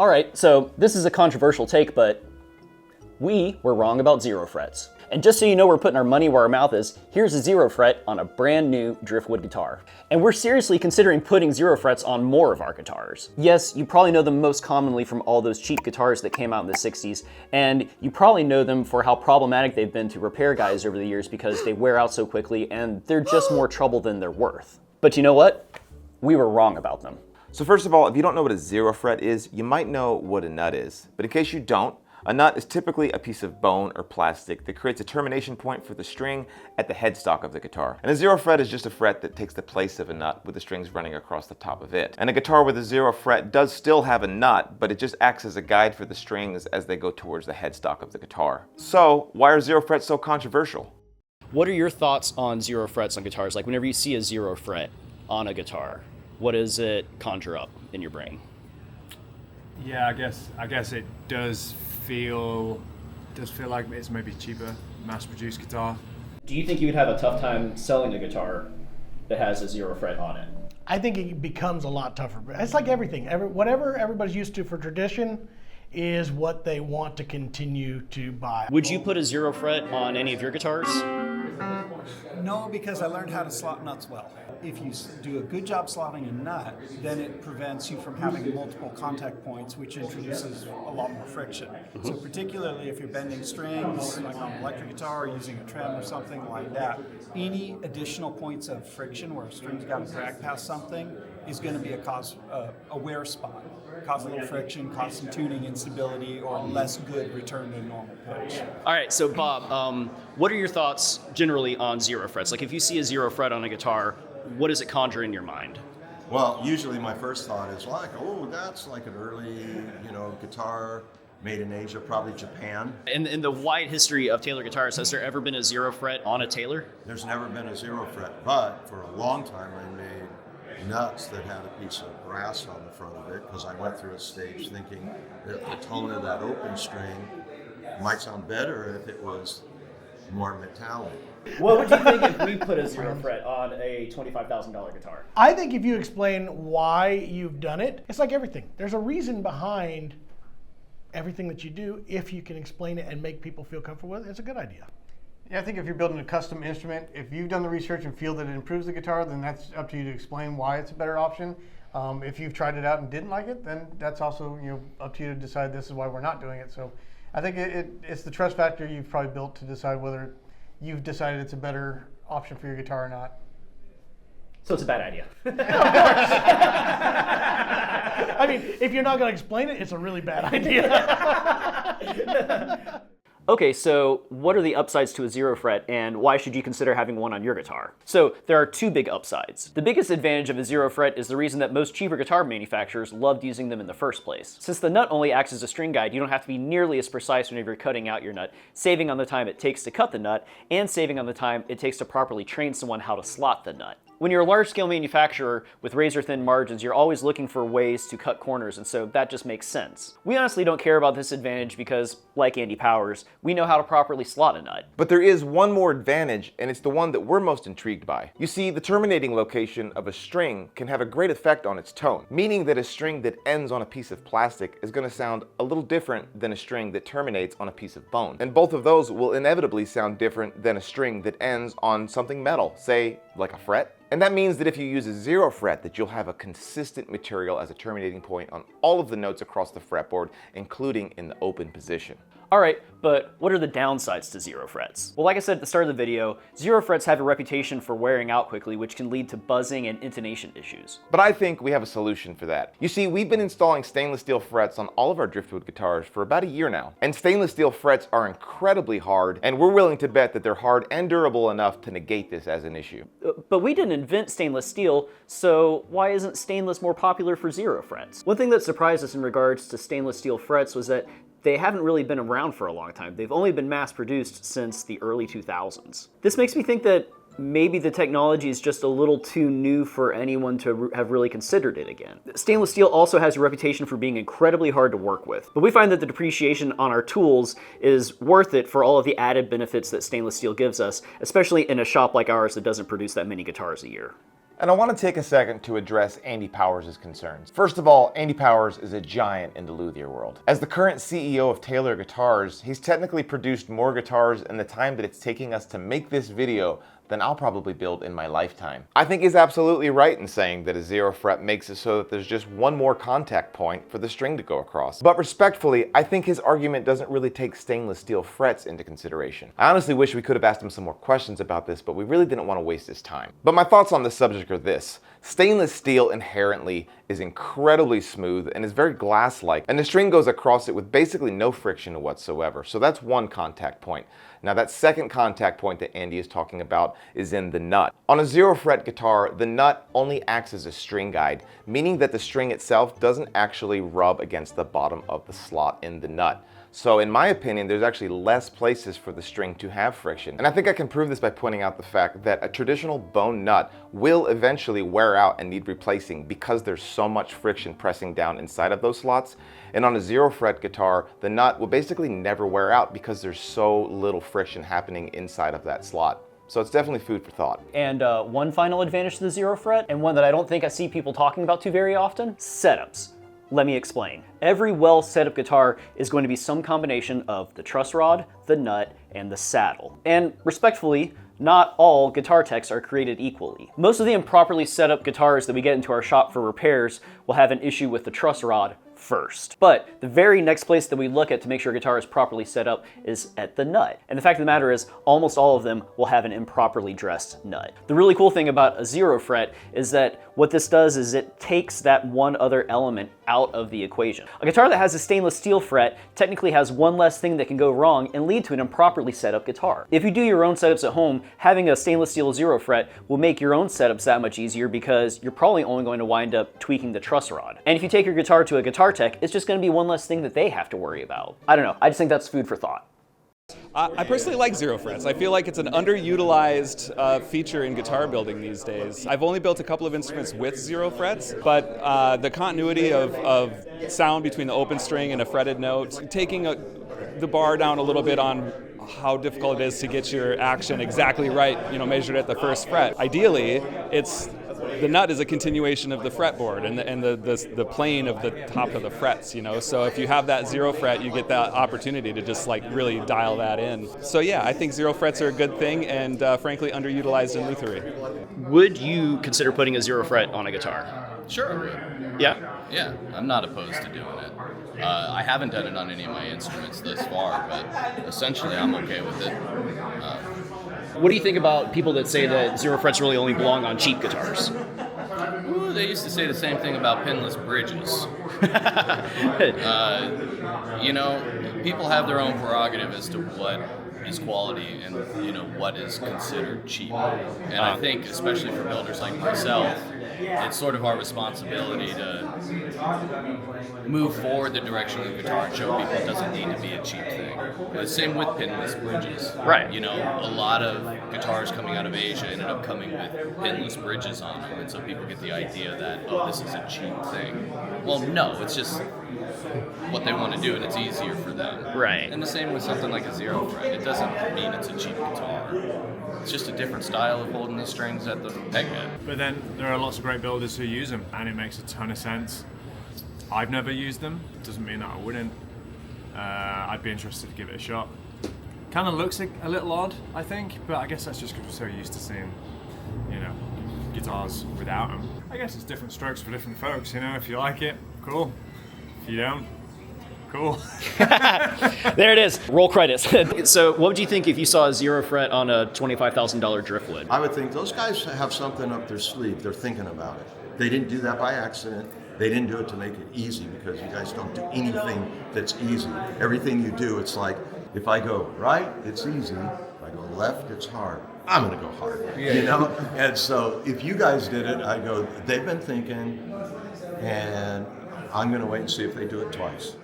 All right, so this is a controversial take, but we were wrong about zero frets. And just so you know we're putting our money where our mouth is, here's a zero fret on a brand new driftwood guitar. And we're seriously considering putting zero frets on more of our guitars. Yes, you probably know them most commonly from all those cheap guitars that came out in the 60s, and you probably know them for how problematic they've been to repair guys over the years because they wear out so quickly and they're just more trouble than they're worth. But you know what? We were wrong about them. So first of all, if you don't know what a zero fret is, you might know what a nut is. But in case you don't, a nut is typically a piece of bone or plastic that creates a termination point for the string at the headstock of the guitar. And a zero fret is just a fret that takes the place of a nut with the strings running across the top of it. And a guitar with a zero fret does still have a nut, but it just acts as a guide for the strings as they go towards the headstock of the guitar. So why are zero frets so controversial? What are your thoughts on zero frets on guitars? Like whenever you see a zero fret on a guitar, what does it conjure up in your brain? Yeah, I guess it does feel like it's maybe cheaper, mass-produced guitar. Do you think you would have a tough time selling a guitar that has a zero fret on it? I think it becomes a lot tougher. It's like everything. Whatever everybody's used to for tradition is what they want to continue to buy. Would you put a zero fret on any of your guitars? No, because I learned how to slot nuts well. If you do a good job slotting a nut, then it prevents you from having multiple contact points, which introduces a lot more friction. So particularly if you're bending strings, like on an electric guitar, or using a trem or something like that, any additional points of friction where a string's got to drag past something is going to be a wear spot. Cause a little friction, cause some tuning instability, or less good return to normal pitch. All right, so Bob, what are your thoughts generally on zero frets? Like if you see a zero fret on a guitar, what does it conjure in your mind? Well, usually my first thought is like, oh, that's like an early, guitar made in Asia, probably Japan. In the wide history of Taylor guitars, has there ever been a zero fret on a Taylor? There's never been a zero fret, but for a long time I made nuts that had a piece of brass on the front of it because I went through a stage thinking that the tone of that open string might sound better if it was more metallic. What would you think if we put a zero fret on a $25,000 guitar? I think if you explain why you've done it, it's like everything. There's a reason behind everything that you do. If you can explain it and make people feel comfortable with it, it's a good idea. Yeah, I think if you're building a custom instrument, if you've done the research and feel that it improves the guitar, then that's up to you to explain why it's a better option. If you've tried it out and didn't like it, then that's also up to you to decide this is why we're not doing it. So I think it's the trust factor you've probably built to decide whether you've decided it's a better option for your guitar or not. So it's a bad idea. I mean, if you're not going to explain it, it's a really bad idea. Okay, so what are the upsides to a zero fret and why should you consider having one on your guitar? So there are two big upsides. The biggest advantage of a zero fret is the reason that most cheaper guitar manufacturers loved using them in the first place. Since the nut only acts as a string guide, you don't have to be nearly as precise whenever you're cutting out your nut, saving on the time it takes to cut the nut and saving on the time it takes to properly train someone how to slot the nut. When you're a large-scale manufacturer with razor-thin margins, you're always looking for ways to cut corners, and so that just makes sense. We honestly don't care about this advantage because, like Andy Powers, we know how to properly slot a nut. But there is one more advantage, and it's the one that we're most intrigued by. You see, the terminating location of a string can have a great effect on its tone, meaning that a string that ends on a piece of plastic is going to sound a little different than a string that terminates on a piece of bone. And both of those will inevitably sound different than a string that ends on something metal, say, like a fret. And that means that if you use a zero fret, that you'll have a consistent material as a terminating point on all of the notes across the fretboard, including in the open position. All right, but what are the downsides to zero frets? Well, like I said at the start of the video, zero frets have a reputation for wearing out quickly, which can lead to buzzing and intonation issues. But I think we have a solution for that. You see, we've been installing stainless steel frets on all of our driftwood guitars for about a year now. And stainless steel frets are incredibly hard, and we're willing to bet that they're hard and durable enough to negate this as an issue. But we didn't invent stainless steel, so why isn't stainless more popular for zero frets? One thing that surprised us in regards to stainless steel frets was that they haven't really been around for a long time. They've only been mass-produced since the early 2000s. This makes me think that maybe the technology is just a little too new for anyone to have really considered it again. Stainless steel also has a reputation for being incredibly hard to work with, but we find that the depreciation on our tools is worth it for all of the added benefits that stainless steel gives us, especially in a shop like ours that doesn't produce that many guitars a year. And I want to take a second to address Andy Powers' concerns. First of all, Andy Powers is a giant in the luthier world. As the current CEO of Taylor Guitars, he's technically produced more guitars in the time that it's taking us to make this video than I'll probably build in my lifetime. I think he's absolutely right in saying that a zero fret makes it so that there's just one more contact point for the string to go across. But respectfully, I think his argument doesn't really take stainless steel frets into consideration. I honestly wish we could have asked him some more questions about this, but we really didn't want to waste his time. But my thoughts on this subject are this. Stainless steel inherently is incredibly smooth and is very glass-like, and the string goes across it with basically no friction whatsoever. So that's one contact point. Now that second contact point that Andy is talking about is in the nut. On a zero fret guitar, the nut only acts as a string guide, meaning that the string itself doesn't actually rub against the bottom of the slot in the nut. So in my opinion, there's actually less places for the string to have friction. And I think I can prove this by pointing out the fact that a traditional bone nut will eventually wear out and need replacing because there's so much friction pressing down inside of those slots. And on a zero fret guitar, the nut will basically never wear out because there's so little friction happening inside of that slot. So it's definitely food for thought. And one final advantage to the zero fret, and one that I don't think I see people talking about too very often, setups. Let me explain. Every well set up guitar is going to be some combination of the truss rod, the nut, and the saddle. And respectfully, not all guitar techs are created equally. Most of the improperly set up guitars that we get into our shop for repairs will have an issue with the truss rod first. But the very next place that we look at to make sure a guitar is properly set up is at the nut. And the fact of the matter is, almost all of them will have an improperly dressed nut. The really cool thing about a zero fret is that what this does is it takes that one other element out of the equation. A guitar that has a stainless steel fret technically has one less thing that can go wrong and lead to an improperly set up guitar. If you do your own setups at home, having a stainless steel zero fret will make your own setups that much easier because you're probably only going to wind up tweaking the truss rod. And if you take your guitar to a guitar tech, it's just going to be one less thing that they have to worry about. I don't know, I just think that's food for thought. I personally like zero frets. I feel like it's an underutilized feature in guitar building these days. I've only built a couple of instruments with zero frets, but the continuity of sound between the open string and a fretted note, taking the bar down a little bit on how difficult it is to get your action exactly right, measured at the first fret. Ideally, the nut is a continuation of the fretboard and the plane of the top of the frets, So if you have that zero fret, you get that opportunity to just really dial that in. So yeah, I think zero frets are a good thing and frankly underutilized in lutherie. Would you consider putting a zero fret on a guitar? Sure, I would. Yeah? Yeah, I'm not opposed to doing it. I haven't done it on any of my instruments thus far, but essentially I'm okay with it. What do you think about people that say that zero frets really only belong on cheap guitars? Ooh, they used to say the same thing about pinless bridges. People have their own prerogative as to what is quality and what is considered cheap. And I think, especially for builders like myself, it's sort of our responsibility to move forward the direction of the guitar and show people it doesn't need to be a cheap thing. The same with pinless bridges. Right. A lot of guitars coming out of Asia ended up coming with pinless bridges on them, and so people get the idea that, oh, this is a cheap thing. Well, no, it's just what they want to do and it's easier for them. Right. And the same with something like a zero fret. It doesn't mean it's a cheap guitar. It's just a different style of holding the strings at the peg head. But then there are lots of great builders who use them, and it makes a ton of sense. I've never used them. Doesn't mean that I wouldn't. I'd be interested to give it a shot. Kind of looks a little odd, I think, but I guess that's just because we're so used to seeing, guitars without them. I guess it's different strokes for different folks. If you like it, cool. If you don't, cool. There it is. Roll credits. So what would you think if you saw a zero fret on a $25,000 driftwood? I would think those guys have something up their sleeve. They're thinking about it. They didn't do that by accident. They didn't do it to make it easy because you guys don't do anything that's easy. Everything you do, it's like, if I go right, it's easy. If I go left, it's hard. I'm going to go hard, And so if you guys did it, I go, they've been thinking, and I'm going to wait and see if they do it twice.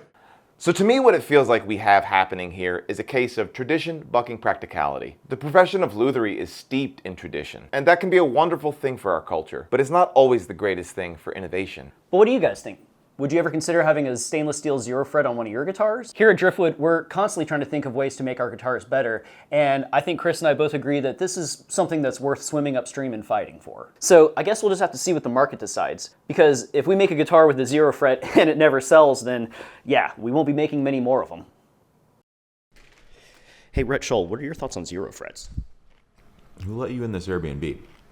So to me, what it feels like we have happening here is a case of tradition bucking practicality. The profession of lutherie is steeped in tradition, and that can be a wonderful thing for our culture, but it's not always the greatest thing for innovation. But what do you guys think? Would you ever consider having a stainless steel zero fret on one of your guitars? Here at Driftwood, we're constantly trying to think of ways to make our guitars better, and I think Chris and I both agree that this is something that's worth swimming upstream and fighting for. So I guess we'll just have to see what the market decides, because if we make a guitar with a zero fret and it never sells, then yeah, we won't be making many more of them. Hey, Rhett Shull, what are your thoughts on zero frets? Who let you in this Airbnb?